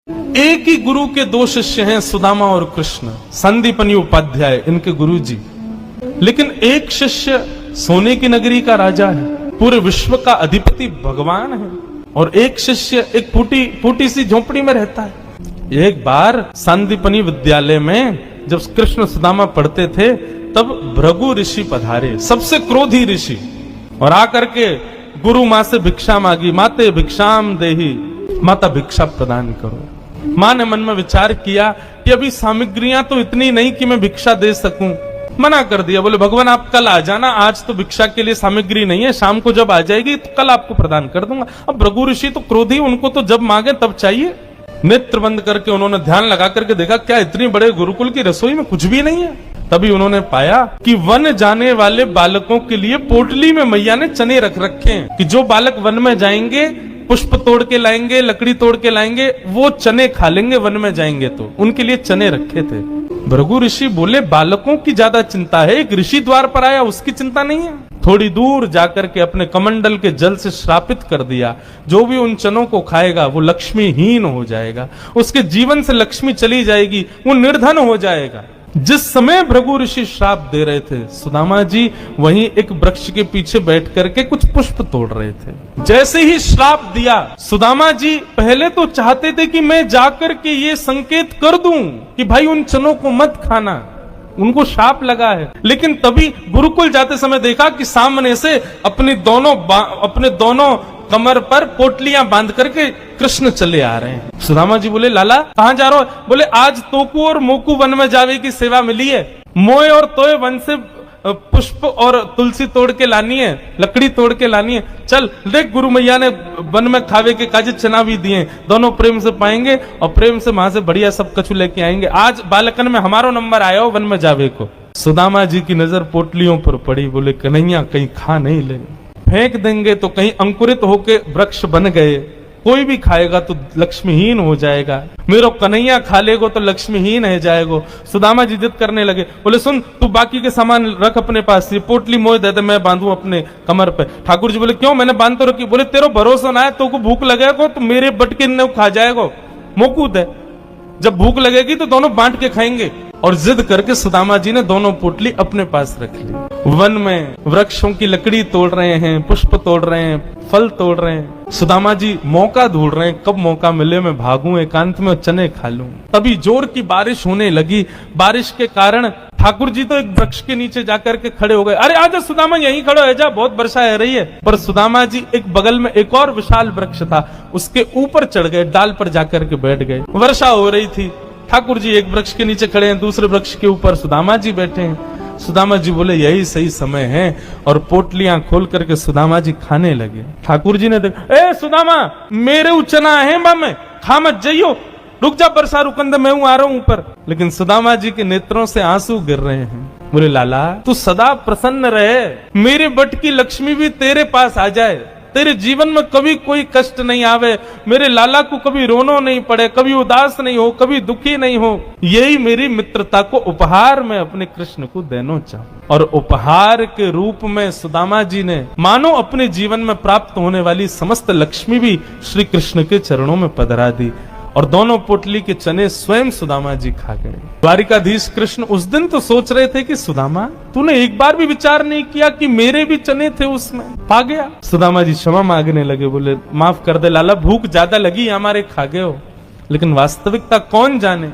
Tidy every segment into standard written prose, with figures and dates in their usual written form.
एक ही गुरु के दो शिष्य हैं, सुदामा और कृष्ण, संदीपनी उपाध्याय इनके गुरु जी। लेकिन एक शिष्य सोने की नगरी का राजा है, पूरे विश्व का अधिपति भगवान है, और एक शिष्य एक फूटी सी झोपड़ी में रहता है। एक बार संदीपनी विद्यालय में जब कृष्ण सुदामा पढ़ते थे तब भृगु ऋषि पधारे, सबसे क्रोधी ऋषि, और आकर के गुरु माँ से भिक्षा मांगी। माते भिक्षाम देही, माता भिक्षा प्रदान करो। माँ ने मन में विचार किया कि अभी सामग्रियां तो इतनी नहीं कि मैं भिक्षा दे सकूं, मना कर दिया। बोले भगवान आप कल आ जाना, आज तो भिक्षा के लिए सामग्री नहीं है, शाम को जब आ जाएगी तो कल आपको प्रदान कर दूंगा। अब भृगु ऋषि तो क्रोधी, उनको तो जब मांगे तब चाहिए। नेत्र बंद करके उन्होंने ध्यान लगा करके देखा, क्या इतनी बड़े गुरुकुल की रसोई में कुछ भी नहीं है। तभी उन्होंने पाया कि वन जाने वाले बालकों के लिए पोटली में मैया ने चने रख रखे हैं, कि जो बालक वन में जाएंगे पुष्प तोड़ के लाएंगे, लकड़ी तोड़ के लाएंगे, वो चने खा लेंगे वन में जाएंगे तो, उनके लिए चने रखे थे। भृगु ऋषि बोले बालकों की ज्यादा चिंता है, एक ऋषि द्वार पर आया उसकी चिंता नहीं है। थोड़ी दूर जाकर के अपने कमंडल के जल से श्रापित कर दिया, जो भी उन चनों को खाएगा वो लक्ष्मीहीन हो जाएगा, उसके जीवन से लक्ष्मी चली जाएगी, वो निर्धन हो जाएगा। जिस समय भृगु ऋषि श्राप दे रहे थे, सुदामा जी वहीं एक वृक्ष के पीछे बैठ करके कुछ पुष्प तोड़ रहे थे। जैसे ही श्राप दिया, सुदामा जी पहले तो चाहते थे कि मैं जाकर के ये संकेत कर दूं कि भाई उन चनों को मत खाना, उनको श्राप लगा है। लेकिन तभी गुरुकुल जाते समय देखा कि सामने से अपने दोनों कमर पर पोटलियां बांध करके कृष्ण चले आ रहे हैं। सुदामा जी बोले लाला कहां जा रहे हो? बोले आज तोकू और मोकू वन में जावे की सेवा मिली है, मोए और तोए वन से पुष्प और तुलसी तोड़ के लानी है, लकड़ी तोड़ के लानी है। चल देख गुरु मैया ने वन में खावे के काजे चना भी दिए, दोनों प्रेम से पाएंगे और प्रेम से वहां से बढ़िया सब कछु लेके आएंगे। आज बालकन में हमारो नंबर आया हो वन में जावे को। सुदामा जी की नजर पोटलियों पर पड़ी, बोले कन्हैया कहीं खा नहीं ले, फेंक देंगे तो कहीं अंकुरित होके वृक्ष बन गए, कोई भी खाएगा तो लक्ष्मीहीन हो जाएगा, मेरो कन्हैया खा लेगो तो लक्ष्मीहीन है जाएगो। सुदामा जी जिद करने लगे, बोले सुन तू बाकी के सामान रख अपने पास, ये पोटली मोह दे दे मैं बांधू अपने कमर पे। ठाकुर जी बोले क्यों, मैंने बांध तो रखी। बोले तेरो भरोसा ना है, तो को भूख लगेगा तो मेरे बटके ने खा जाएगा, मोकू दे, जब भूख लगेगी तो दोनों बांट के खाएंगे। और जिद करके सुदामा जी ने दोनों पोटली अपने पास रख ली। वन में वृक्षों की लकड़ी तोड़ रहे हैं, पुष्प तोड़ रहे हैं, फल तोड़ रहे हैं। सुदामा जी मौका ढूंढ रहे हैं, कब मौका मिले मैं भागूं एकांत में चने खा लूं। तभी जोर की बारिश होने लगी। बारिश के कारण ठाकुर जी तो एक वृक्ष के नीचे जाकर के खड़े हो गए। अरे आजा सुदामा यहीं खड़ो है जा, बहुत वर्षा हो रही है। पर सुदामा जी एक बगल में एक और विशाल वृक्ष था, उसके ऊपर चढ़ गए, डाल पर जाकर के बैठ गए। वर्षा हो रही थी, ठाकुर जी एक वृक्ष के नीचे खड़े हैं, दूसरे वृक्ष के ऊपर सुदामा जी बैठे हैं। सुदामा जी बोले यही सही समय है, और पोटलियां खोल करके सुदामा जी खाने लगे। ठाकुर जी ने देखा, ए सुदामा मेरे उचना है में खा मत जाइयो, रुक जा वर्षा रुकंद मैं हूं आ रहा हूं ऊपर। लेकिन सुदामा जी के नेत्रों से आंसू गिर रहे हैं। बोले लाला तू सदा प्रसन्न रहे, मेरे बट की लक्ष्मी भी तेरे पास आ जाए, तेरे जीवन में कभी कोई कष्ट नहीं आवे, मेरे लाला को कभी रोनो नहीं पड़े, कभी उदास नहीं हो, कभी दुखी नहीं हो, यही मेरी मित्रता को उपहार में अपने कृष्ण को देना चाहूं। और उपहार के रूप में सुदामा जी ने मानो अपने जीवन में प्राप्त होने वाली समस्त लक्ष्मी भी श्री कृष्ण के चरणों में पधरा दी, और दोनों पोटली के चने स्वयं सुदामा जी खा गए। द्वारिकाधीश कृष्ण उस दिन तो सोच रहे थे कि सुदामा तूने एक बार भी विचार नहीं किया कि मेरे भी चने थे उसमें, पा गया। सुदामा जी क्षमा मांगने लगे, बोले माफ कर दे लाला, भूख ज्यादा लगी हमारे, खा गए हो। लेकिन वास्तविकता कौन जाने।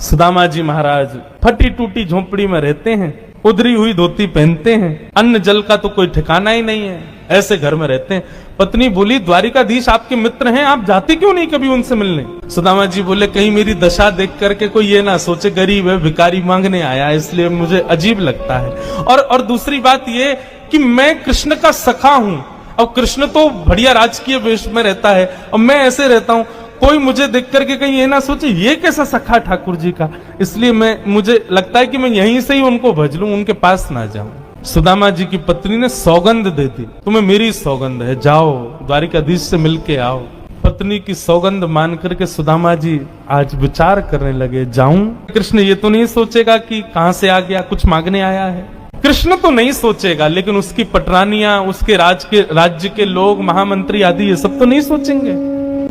सुदामा जी महाराज फटी टूटी झोपड़ी में रहते हैं, उधरी हुई धोती पहनते हैं, अन्न जल का तो कोई ठिकाना ही नहीं है, ऐसे घर में रहते हैं। पत्नी बोली द्वारिकाधीश आपके मित्र हैं, आप जाते क्यों नहीं कभी उनसे मिलने? सुदामा जी बोले कहीं मेरी दशा देख करके कोई ये ना सोचे गरीब है, भिखारी मांगने आया, इसलिए मुझे अजीब लगता है। और दूसरी बात ये कि मैं कृष्ण का सखा हूं, और कृष्ण तो बढ़िया राजकीय वेश में रहता है और मैं ऐसे रहता हूं, कोई मुझे देख करके कहीं ये ना सोचे ये कैसा सखा ठाकुर जी का, इसलिए मुझे लगता है कि मैं यहीं से ही उनको भज लूं, उनके पास ना जाऊं। सुदामा जी की पत्नी ने सौगंध दे दी, तुम्हें मेरी सौगंध है, जाओ द्वारिकाधीश से मिलके आओ। पत्नी की सौगंध मान करके सुदामा जी आज विचार करने लगे, जाऊं? कृष्ण ये तो नहीं सोचेगा कि कहां से आ गया, कुछ मांगने आया है। कृष्ण तो नहीं सोचेगा, लेकिन उसकी पटरानियां, उसके राज्य के लोग, महामंत्री आदि ये सब तो नहीं सोचेंगे।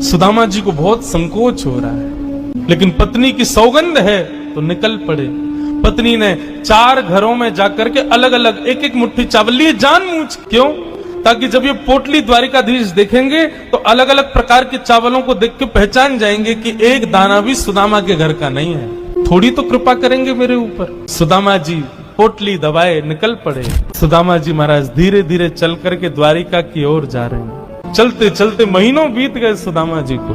सुदामा जी को बहुत संकोच हो रहा है, लेकिन पत्नी की सौगंध है तो निकल पड़े। पत्नी ने 4 घरों में जाकर के अलग अलग एक एक मुट्ठी चावल लिए, जानबूझ। क्यों? ताकि जब ये पोटली द्वारिकाधीश देखेंगे तो अलग अलग प्रकार के चावलों को देख के पहचान जाएंगे कि एक दाना भी सुदामा के घर का नहीं है। थोड़ी तो कृपा करेंगे मेरे ऊपर। सुदामा जी पोटली दबाए निकल पड़े। सुदामा जी महाराज धीरे धीरे चल करके द्वारिका की ओर जा रहे हैं। चलते चलते महीनों बीत गए सुदामा जी को।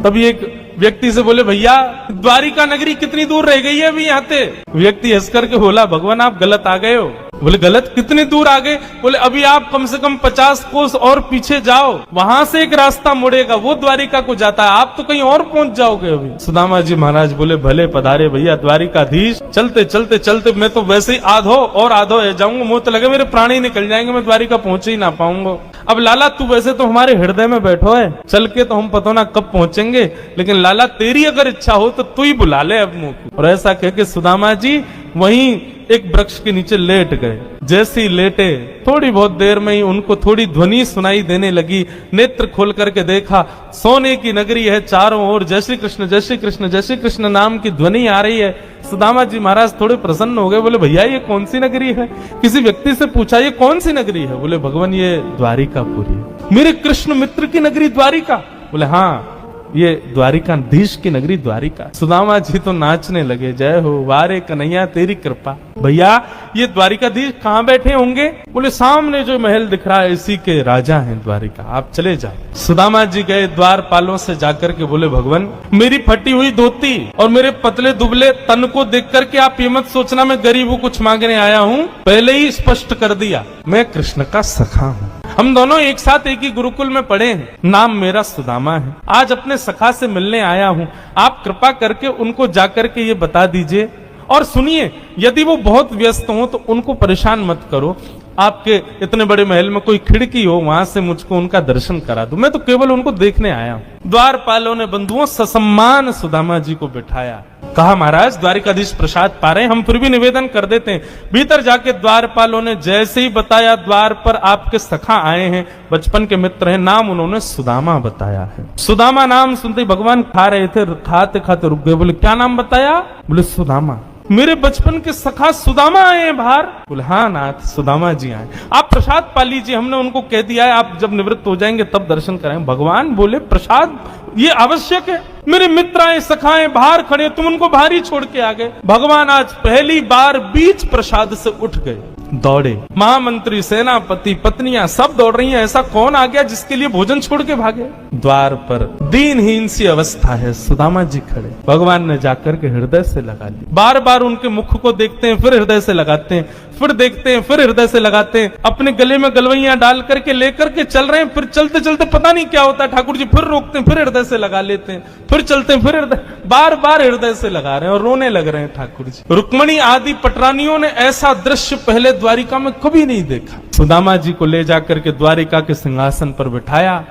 तभी एक व्यक्ति से बोले, भैया द्वारिका नगरी कितनी दूर रह गई है अभी यहाँ से? व्यक्ति हंस करके बोला, भगवान आप गलत आ गए हो। बोले गलत? कितनी दूर आ गए? बोले अभी आप कम से कम 50 कोस और पीछे जाओ, वहां से एक रास्ता मुड़ेगा, वो द्वारिका को जाता है, आप तो कहीं और पहुंच जाओगे अभी। सुदामा जी महाराज बोले, भले पधारे भैया द्वारिकाधीश। चलते चलते चलते मैं तो वैसे ही आधो और आधो रह जाऊंगा, मुझे तो लगे मेरे प्राणी निकल जाएंगे, मैं द्वारिका पहुंच ही ना पाऊंगा। अब लाला तू वैसे तो हमारे हृदय में बैठो है, चल के तो हम पता ना कब पहुंचेंगे, लेकिन लाला तेरी अगर इच्छा हो तो तू ही बुला ले अब मुंह। और ऐसा कह के सुदामा जी वहीं एक वृक्ष के नीचे लेट गए। जैसे ही लेटे थोड़ी बहुत देर में ही उनको थोड़ी ध्वनि सुनाई देने लगी। नेत्र खोल करके देखा, सोने की नगरी है, चारों ओर जय श्री कृष्ण जय श्री कृष्ण जय श्री कृष्ण नाम की ध्वनि आ रही है। सुदामा जी महाराज थोड़े प्रसन्न हो गए। बोले भैया ये कौन सी नगरी है? किसी व्यक्ति से पूछा ये कौन सी नगरी है? बोले भगवान ये द्वारिकापुरी है। मेरे कृष्ण मित्र की नगरी द्वारिका? बोले हाँ ये द्वारिकाधीश की नगरी द्वारिका। सुदामा जी तो नाचने लगे, जय हो वारे कन्हैया तेरी कृपा। भैया ये द्वारिकाधीश कहाँ बैठे होंगे? बोले सामने जो महल दिख रहा है इसी के राजा हैं द्वारिका, आप चले जाओ। सुदामा जी गए द्वारपालों से जाकर के बोले, भगवान मेरी फटी हुई धोती और मेरे पतले दुबले तन को देख करके आप ये मत सोचना मैं गरीब हूँ कुछ मांगने आया हूँ। पहले ही स्पष्ट कर दिया मैं कृष्ण का सखा हूँ। हम दोनों एक साथ एक ही गुरुकुल में पढ़े हैं, नाम मेरा सुदामा है। आज अपने सखा से मिलने आया हूँ, आप कृपा करके उनको जाकर के ये बता दीजिए। और सुनिए, यदि वो बहुत व्यस्त हो तो उनको परेशान मत करो, आपके इतने बड़े महल में कोई खिड़की हो वहां से मुझको उनका दर्शन करा दो, मैं तो केवल उनको देखने आया हूं। द्वारपालों ने बंधुओं ससम्मान सुदामा जी को बिठाया। कहा महाराज द्वारिकाधीश प्रसाद पा रहे हैं, हम फिर भी निवेदन कर देते हैं। भीतर जाके द्वारपालों ने जैसे ही बताया द्वार पर आपके सखा आए हैं, बचपन के मित्र हैं, नाम उन्होंने सुदामा बताया है। सुदामा नाम सुनते ही भगवान खा रहे थे, खाते खाते रुक गए। बोले क्या नाम बताया? बोले सुदामा। मेरे बचपन के सखा सुदामा आए हैं बाहर? बोले हाँ नाथ सुदामा जी आए। आप प्रसाद पा लीजिए, हमने उनको कह दिया है आप जब निवृत्त हो जाएंगे तब दर्शन कराएं। भगवान बोले प्रसाद ये आवश्यक है? मेरे मित्र आए सखाएं बाहर खड़े, तुम उनको बाहर ही छोड़ के आ गए। भगवान आज पहली बार बीच प्रसाद से उठ गए, दौड़े। महामंत्री सेनापति पत्नियां सब दौड़ रही हैं, ऐसा कौन आ गया जिसके लिए भोजन छोड़ के भागे? द्वार पर दीनहीन सी अवस्था है, सुदामा जी खड़े। भगवान ने जाकर के हृदय से लगा ली। बार बार उनके मुख को देखते हैं, फिर हृदय से लगाते हैं, फिर देखते हैं, फिर हृदय से लगाते हैं। अपने गले में गलवैया डाल करके लेकर के चल रहे हैं, फिर चलते चलते पता नहीं क्या होता है, ठाकुर जी फिर रोकते हैं, फिर हृदय से लगा लेते हैं, फिर चलते हैं, फिर हृदय, बार बार हृदय से लगा रहे हैं और रोने लग रहे हैं ठाकुर जी। रुक्मणी आदि पटरानियों ने ऐसा दृश्य पहले द्वारिका में कभी नहीं देखा। सुदामा जी को ले जाकर के द्वारिका के सिंहासन पर बिठाया।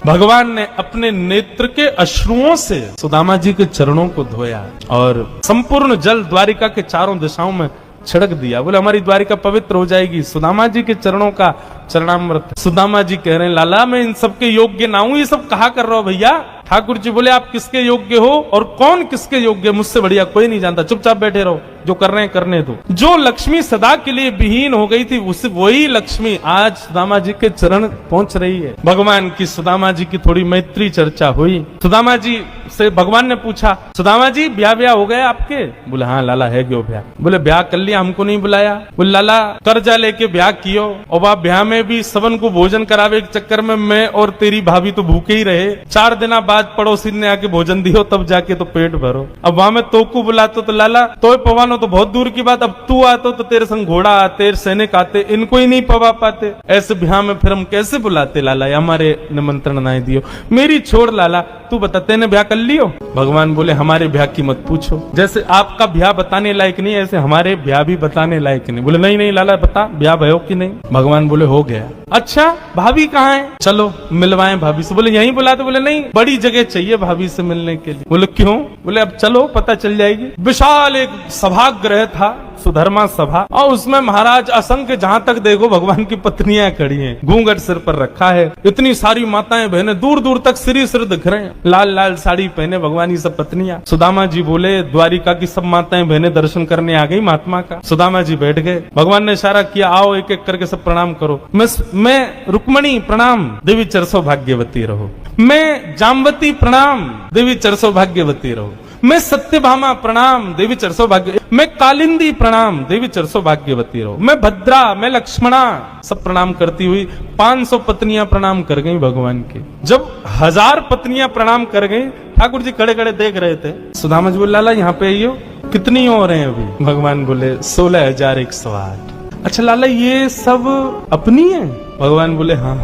भगवान ने अपने नेत्र के अश्रुओं से सुदामा जी के चरणों को धोया और संपूर्ण जल द्वारिका के चारों दिशाओं में छिड़क दिया। बोले हमारी द्वारिका पवित्र हो जाएगी। सुदामा जी के चरणों का चरणामृत। सुदामा जी कह रहे हैं लाला मैं इन सबके योग्य ना हूं, ये सब कहा कर रहा हो भैया? ठाकुर जी बोले आप किसके योग्य हो और कौन किसके योग्य? मुझसे बढ़िया कोई नहीं जानता, चुपचाप बैठे रहो, जो कर रहे हैं करने दो। जो लक्ष्मी सदा के लिए विहीन हो गई थी उस वही लक्ष्मी आज सुदामा जी के चरण पहुंच रही है। भगवान की सुदामा जी की थोड़ी मैत्री चर्चा हुई। सुदामा जी से भगवान ने पूछा सुदामा जी ब्याह हो गए आपके? बोले हाँ लाला है क्यों ब्याह। बोले ब्याह कर लिया, हमको नहीं बुलाया? बोले लाला कर्जा लेके ब्याह कियो और वह ब्याह में भी सबन को भोजन करावे के चक्कर में मैं और तेरी भाभी तो भूखे ही रहे। 4 दिन बाद पड़ोसी ने आके भोजन दियो तब जाके तो पेट भरो। अब वहां में तो को बुलाते तो लाला तो पवानो तो बहुत दूर की बात, अब तू आते तो तेरे संग घोड़ा आते सैनिक आते, इनको ही नहीं पवा पाते। ऐसे ब्याह में फिर हम कैसे बुलाते लाला? हमारे निमंत्रण ना दियो। मेरी छोड़ लाला, तू बता तेने ब्याह कर लियो? भगवान बोले हमारे ब्याह की मत पूछो, जैसे आपका ब्याह बताने लायक नहीं ऐसे हमारे ब्याह भी बताने लायक नहीं। बोले नहीं नहीं लाला बता ब्याह भयो कि नहीं? भगवान बोले हो गया। अच्छा भाभी कहाँ है? चलो मिलवाएं भाभी से। बोले यहीं बुलाते? बोले नहीं बड़ी जगह चाहिए भाभी से मिलने के लिए। बोले क्यों? बोले अब चलो पता चल जाएगी। विशाल एक सभागृह था, सुधर्मा सभा, और उसमें महाराज असंख्य, जहां तक देखो भगवान की पत्नियां खड़ी हैं, घूंघट सिर पर रखा है, इतनी सारी माताएं बहनें, दूर दूर तक श्री सिर दिख रहे हैं, लाल लाल साड़ी पहने भगवान की सब पत्नियां। सुदामा जी बोले द्वारिका की सब माताएं बहनें दर्शन करने आ गई महात्मा का। सुदामा जी बैठ गए, भगवान ने इशारा किया आओ एक एक करके सब प्रणाम करो। मैं रुक्मणी प्रणाम, देवी चरसो भाग्यवती रहो। मैं जाम्बती प्रणाम, देवी चरसो भाग्यवती रहो। मैं सत्यभामा प्रणाम, देवी चरसो भाग्य। मैं कालिंदी प्रणाम, देवी चरसो भाग्यवती रहो। मैं भद्रा, मैं लक्ष्मणा, सब प्रणाम करती हुई 500 पत्नियां प्रणाम कर गई भगवान के। जब 1000 पत्नियां प्रणाम कर गई, ठाकुर जी खड़े खड़े देख रहे थे। सुदामा जी बोले लाला यहाँ पे आइयो, कितनी और हैं अभी? भगवान बोले 16,108। अच्छा लाला ये सब अपनी है? भगवान बोले हाँ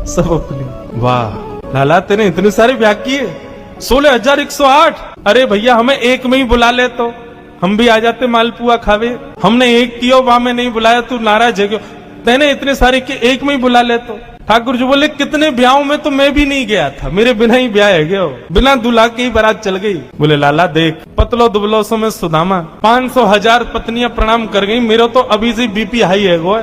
सब अपनी। वाह लाला तेने इतने सारे ब्याह किए, 16,108। अरे भैया हमें एक में ही बुला ले तो हम भी आ जाते मालपुआ खावे। हमने एक किया वहां में नहीं बुलाया, तू नाराज है क्यों? तेने इतने सारे के एक में ही बुला ले तो। ठाकुर जी बोले कितने ब्याहों में तो मैं भी नहीं गया था, मेरे बिना ही ब्याह है गया, बिना दूल्हा के ही बारात चल गई। बोले लाला देख पतलो दुबलो सो में सुदामा 500,000 पत्नियां प्रणाम कर गई, मेरे तो अभी से बीपी हाई है गो।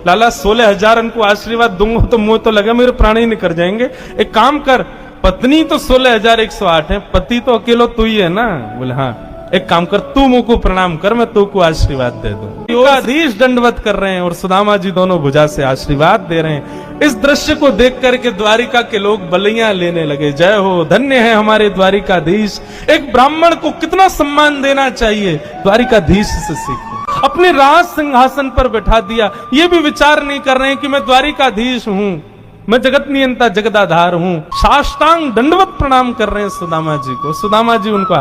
लाला 16,000 उनको आशीर्वाद दूंगा तो मुंह तो लगा मेरे प्राण ही निकल जाएंगे। एक काम कर, पत्नी तो 16,108 है, पति तो अकेलो तू ही है ना? बोले हाँ। एक काम कर तू मुझको प्रणाम कर, मैं तू को आशीर्वाद दे दूं। योगाधीश दंडवत कर रहे हैं और सुदामा जी दोनों भुजा से आशीर्वाद दे रहे हैं। इस दृश्य को देख करके द्वारिका के लोग बलियां लेने लगे। जय हो, धन्य है हमारे द्वारिकाधीश। एक ब्राह्मण को कितना सम्मान देना चाहिए, द्वारिकाधीश से सीखो। अपने राज सिंहासन पर बैठा दिया, ये भी विचार नहीं कर रहे हैं कि मैं द्वारिकाधीश हूं, मैं जगत नियंता जगदाधार हूं। साष्टांग दंडवत प्रणाम कर रहे हैं सुदामा जी को। सुदामा जी उनको